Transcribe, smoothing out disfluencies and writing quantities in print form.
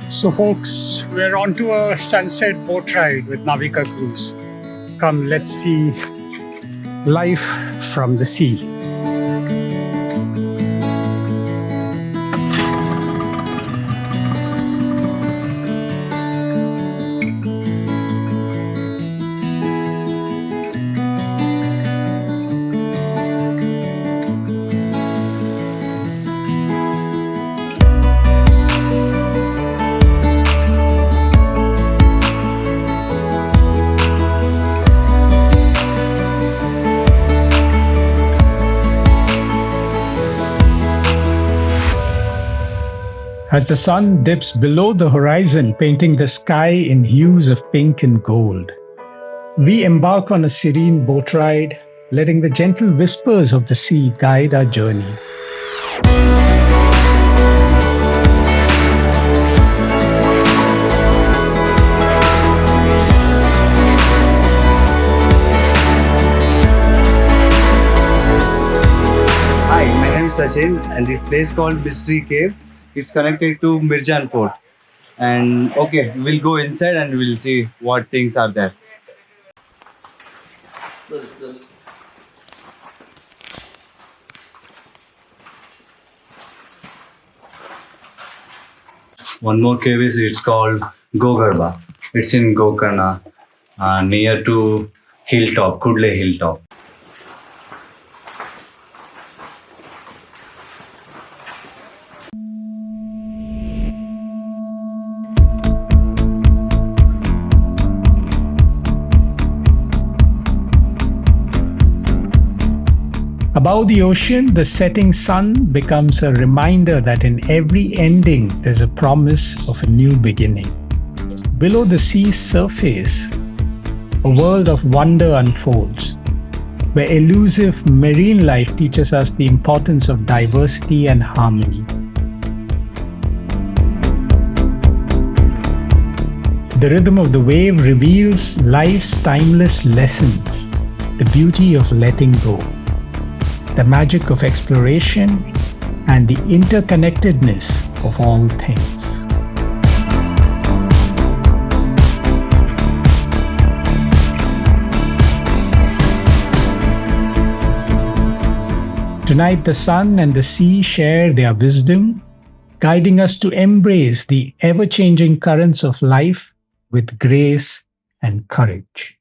So folks, we're on to a sunset boat ride with Naavika Cruise. Come, let's see life from the sea. As the sun dips below the horizon, painting the sky in hues of pink and gold, we embark on a serene boat ride, letting the gentle whispers of the sea guide our journey. Hi, my name is Sachin, and this place called Mystery Cave. It's connected to Mirjan Port. And okay, we'll go inside and we'll see what things are there. One more cave is it's called Gokarna. It's in Gokarna, near to Hilltop, Kudle Hilltop. Above the ocean, the setting sun becomes a reminder that in every ending there's a promise of a new beginning. Below the sea's surface, a world of wonder unfolds, where elusive marine life teaches us the importance of diversity and harmony. The rhythm of the wave reveals life's timeless lessons, the beauty of letting go, the magic of exploration, and the interconnectedness of all things. Tonight, the sun and the sea share their wisdom, guiding us to embrace the ever-changing currents of life with grace and courage.